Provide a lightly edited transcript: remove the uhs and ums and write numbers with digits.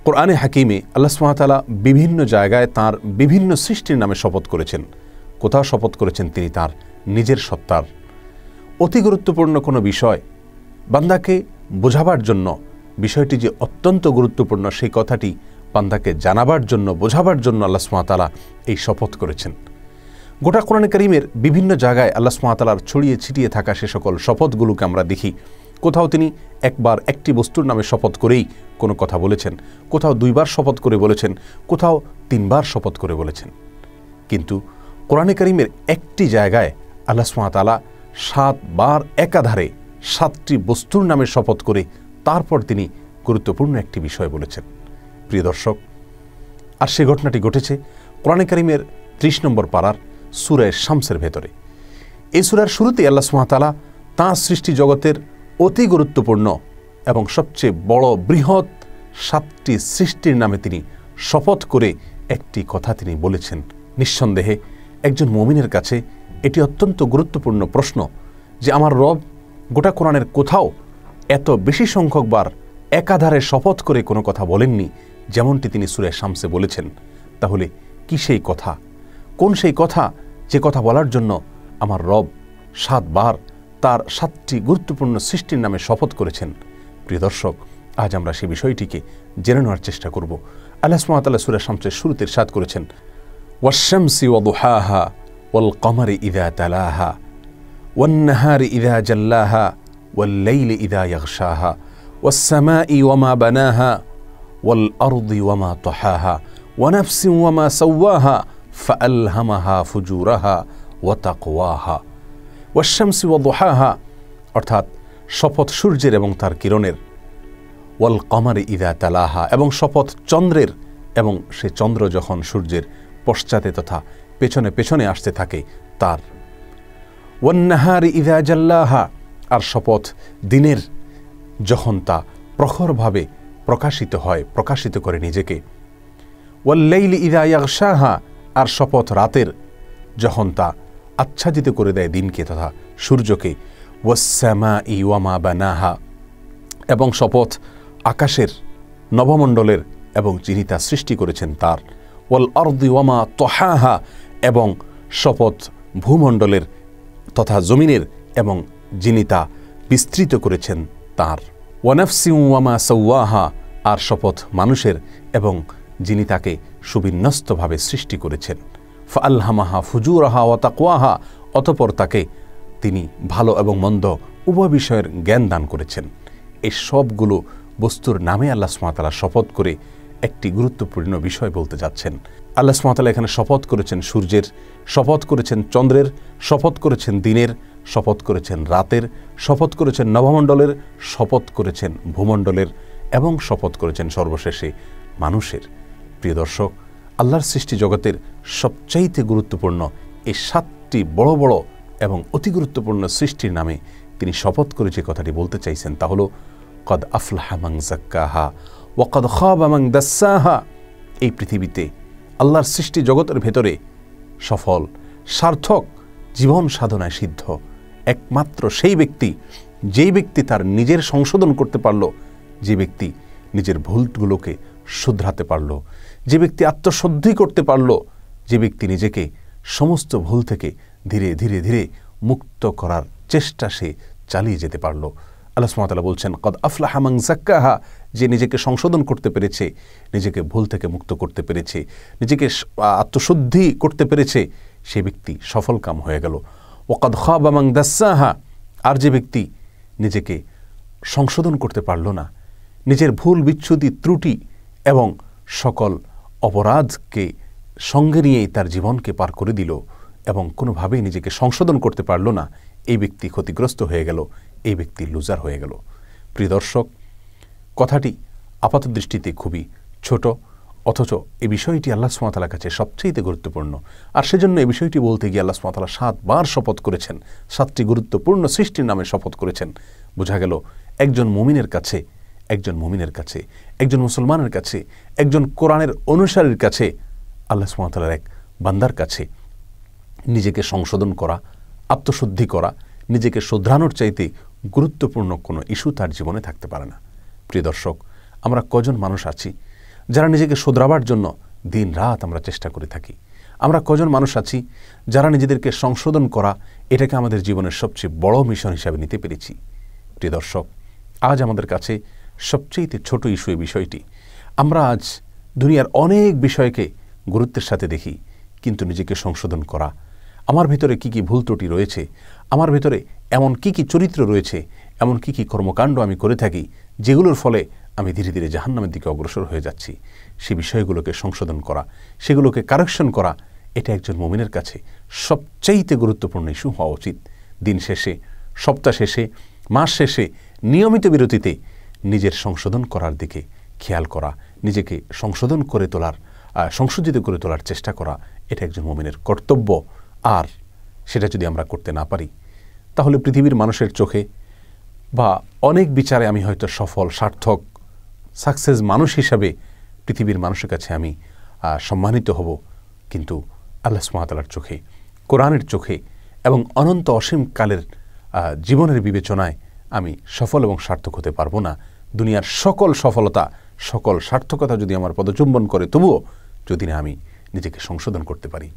কোরআনে হাকিমে আল্লাহ সুবহানাহু ওয়া তাআলা বিভিন্ন জায়গায় তাঁর বিভিন্ন সৃষ্টির নামে শপথ করেছেন। কোথাও শপথ করেছেন তিনি তাঁর নিজের সত্তার। অতি গুরুত্বপূর্ণ কোনো বিষয় বান্দাকে বোঝাবার জন্য, বিষয়টি যে অত্যন্ত গুরুত্বপূর্ণ সেই কথাটি বান্দাকে জানাবার জন্য, বোঝাবার জন্য আল্লাহ সুবহানাহু ওয়া তাআলা এই শপথ করেছেন। গোটা কোরআনে কারীমের বিভিন্ন জায়গায় আল্লাহ সুবহানাহু ওয়া তাআলার ছড়িয়ে ছিটিয়ে থাকা সে সকল শপথগুলোকে আমরা দেখি। কোথাও তিনি একবার একটি বস্তুর নামে শপথ করেই কোনো কথা বলেছেন, কোথাও দুইবার শপথ করে বলেছেন, কোথাও তিনবার শপথ করে বলেছেন। কিন্তু কোরআনে কারীমের একটি জায়গায় আল্লাহ সুবহানাহু ওয়া তাআলা 7 বার একাধারে 7টি বস্তুর নামে শপথ করে তারপর তিনি গুরুত্বপূর্ণ একটি বিষয় বলেছেন। প্রিয় দর্শক, আর সে ঘটনাটি ঘটেছে কোরআনে কারীমের 30 নম্বর পারার সূরা শামসের ভেতরে। এই সূরার শুরুতেই আল্লাহ সুবহানাহু ওয়া তাআলা তাঁর সৃষ্টি জগতের অতি গুরুত্বপূর্ণ এবং সবচেয়ে বড় বৃহৎ 7টি সৃষ্টির নামে তিনি শপথ করে একটি কথা তিনি বলেছেন। নিঃসন্দেহে একজন মুমিনের কাছে এটি অত্যন্ত গুরুত্বপূর্ণ প্রশ্ন যে আমার রব গোটা কোরআনের কোথাও এত বেশি সংখ্যকবার একাধারে শপথ করে কোনো কথা বলেননি যেমনটি তিনি সূরা শামসে বলেছেন। তাহলে কি সেই কথা, কোন সেই কথা যে কথা বলার জন্য আমার রব 7 বার তার 7টি গুরুত্বপূর্ণ সৃষ্টির নামে শপথ করেছেন? প্রিয় দর্শক, আজ আমরা সেই বিষয়টিকে জেনে নেওয়ার চেষ্টা করব। আল্লাহ সুবহানাহু ওয়া তাআলা সূরা শামসের শুরুতে ইরশাদ করেছেন, ওয়াশ-শামসি ওয়া দুহাহা ওয়াল কমারি ইযা তালাহা ওয়ান নাহারি ইযা জাল্লাহা ওয়াল লাইলি ইযা ইয়াগশাহা ওয়াস সামাই ওয়া মা বানাহা ওয়াল আরদি ওয়া মা তাহাহা ওয়া নাফসিন ওয়া মা সাওয়াহা ফাআলহামাহা ফুজুরাহা ওয়া তাকওয়াহা। ওয়াশ-শামসি ওয়া দুহাহা অর্থাৎ শপথ সূর্যের এবং তার কিরণের, ওয়াল কমারি ইযা তালাহা এবং শপথ চন্দ্রের এবং সে চন্দ্র যখন সূর্যের পশ্চাতে তথা পেছনে পেছনে আসতে থাকে তার, ওয়ান নাহারি ইযা জাল্লাহা আর শপথ দিনের যখন তা প্রখরভাবে প্রকাশিত হয়, প্রকাশিত করে নিজেকে, ওয়াল লাইলি ইযা ইয়াগশাহা আর শপথ রাতের যখন তা আচ্ছাদিত করে দেয় দিনকে তথা সূর্যকে, ওয়াস সামাই ওয়া মা বানাহা এবং শপথ আকাশের, নবমণ্ডলের এবং যিনি তা সৃষ্টি করেছেন তার, ওয়াল আরদি ওয়া মা তাহাহা এবং শপথ ভূমণ্ডলের তথা জমিনের এবং যিনি তা বিস্তৃত করেছেন তার, ওয়া নাফসিন ওয়া মা সাওয়াহা আর শপথ মানুষের এবং যিনি তাকে সুবিন্যস্তভাবে সৃষ্টি করেছেন, ফাআলহামাহা ফুজুরাহা ওয়া তাকওয়াহা অতঃপর তাকে তিনি ভালো এবং মন্দ উভয় বিষয়ের জ্ঞান দান করেছেন। এই সবগুলো বস্তুর নামে আল্লাহ সুবহানাহু ওয়া তাআলা শপথ করে একটি গুরুত্বপূর্ণ বিষয় বলতে যাচ্ছেন। আল্লাহ সুবহানাহু ওয়া তাআলা এখানে শপথ করেছেন সূর্যের, শপথ করেছেন চন্দ্রের, শপথ করেছেন দিনের, শপথ করেছেন রাতের, শপথ করেছেন নবমণ্ডলের, শপথ করেছেন ভূমণ্ডলের এবং শপথ করেছেন সর্বশেষে মানুষের। প্রিয় দর্শক, আল্লাহর সৃষ্টি জগতের সবচাইতে গুরুত্বপূর্ণ এই 7টি বড় বড় এবং অতি গুরুত্বপূর্ণ সৃষ্টির নামে তিনি শপথ করে যে কথাটি বলতে চাইছেন তা হলো কদ আফলাহা মান যাক্কাহা ওয়া কদ খাবা মান দাসসাহা। এই পৃথিবীতে আল্লাহর সৃষ্টি জগতের ভেতরে সফল, সার্থক, জীবন সাধনায় সিদ্ধ একমাত্র সেই ব্যক্তি, যেই ব্যক্তি তার নিজের সংশোধন করতে পারল, যে ব্যক্তি নিজের ভুলগুলোকে শুধরাতে পারল, যে ব্যক্তি আত্মশুদ্ধি করতে পারল, যে ব্যক্তি নিজেকে সমস্ত ভুল থেকে ধীরে ধীরে ধীরে মুক্ত করার চেষ্টা সে চালিয়ে যেতে পারল। আল্লাহ সুবহানাহু ওয়া তাআলা বলছেন কদ আফলাহা মান যাক্কাহা, যে নিজেকে সংশোধন করতে পেরেছে, নিজেকে ভুল থেকে মুক্ত করতে পেরেছে, নিজেকে আত্মশুদ্ধি করতে পেরেছে, সে ব্যক্তি সফলকাম হয়ে গেল। ওয়া কদ খাবা মান দাসসাহা আর যে ব্যক্তি নিজেকে সংশোধন করতে পারল না, নিজের ভুল বিচ্যুতি ত্রুটি এবং সকল অপরাধকে সঙ্গে নিয়েই তার জীবনকে পার করে দিল এবং কোনোভাবেই নিজেকে সংশোধন করতে পারল না, এই ব্যক্তি ক্ষতিগ্রস্ত হয়ে গেল, এই ব্যক্তি লুজার হয়ে গেল। প্রিয় দর্শক, কথাটি আপাত দৃষ্টিতে খুবই ছোট, অথচ এই বিষয়টি আল্লাহ সুবহানাহু ওয়া তাআলার কাছে সবচেয়ে গুরুত্বপূর্ণ। আর সেজন্য এই বিষয়টি বলতে গিয়ে আল্লাহ সুবহানাহু ওয়া তাআলা 7 বার শপথ করেছেন, 7টি গুরুত্বপূর্ণ সৃষ্টির নামে শপথ করেছেন। বোঝা গেল একজন মুমিনের কাছে, একজন মুসলমানের কাছে, একজন কোরআনের অনুসারীর কাছে, আল্লাহ সুবহানাহু ওয়া তাআলার এক বান্দার কাছে নিজেকে সংশোধন করা, আত্মশুদ্ধি করা, নিজেকে শুধরানোর চাইতে গুরুত্বপূর্ণ কোনো ইস্যু তার জীবনে থাকতে পারে না। প্রিয় দর্শক, আমরা কজন মানুষ আছি যারা নিজেকে শোধরাবার জন্য দিন রাত আমরা চেষ্টা করে থাকি? আমরা কজন মানুষ আছি যারা নিজেদেরকে সংশোধন করা এটাকে আমাদের জীবনের সবচেয়ে বড় মিশন হিসাবে নিতে পেরেছি? প্রিয় দর্শক, আজ আমাদের কাছে সবচেয়ে ছোট ইস্যু এই বিষয়টি। আমরা আজ দুনিয়ার অনেক বিষয়কে গুরুত্বের সাথে দেখি, কিন্তু নিজেকে সংশোধন করা, আমার ভিতরে কি কি ভুল ত্রুটি রয়েছে, আমার ভিতরে এমন কি কি চরিত্র রয়েছে, এমন কি কি কর্মকাণ্ড আমি করে থাকি যেগুলোর ফলে আমি ধীরে ধীরে জাহান্নামের দিকে অগ্রসর হয়ে যাচ্ছি, সেই বিষয়গুলোকে সংশোধন করা, সেগুলোকে কারেকশন করা, এটা একজন মুমিনের কাছে সবচাইতে গুরুত্বপূর্ণ ইস্যু হওয়া উচিত। দিন শেষে, সপ্তাহ শেষে, মাস শেষে নিয়মিত বিরতিতে নিজের সংশোধন করার দিকে খেয়াল করা, নিজেকে সংশোধন করে তোলার, সংশোধিত করে তোলার চেষ্টা করা, এটা একজন মুমিনের কর্তব্য। আর সেটা যদি আমরা করতে না পারি, তাহলে পৃথিবীর মানুষের চোখে বা অনেক বিচারে আমি হয়তো সফল, সার্থক, সাকসেস মানুষ হিসাবে পৃথিবীর মানুষের কাছে আমি সম্মানিত হব, কিন্তু আল্লাহ সুবহানাহু ওয়া তাআলার চোখে, কোরআনের চোখে এবং অনন্ত অসীম কালের জীবনের বিবেচনায় আমি সফল এবং সার্থক হতে পারবো না। দুনিয়ার সকল সফলতা, সকল সার্থকতা যদি আমার পদচুম্বন করে, তবুও যদি না আমি নিজেকে সংশোধন করতে পারি,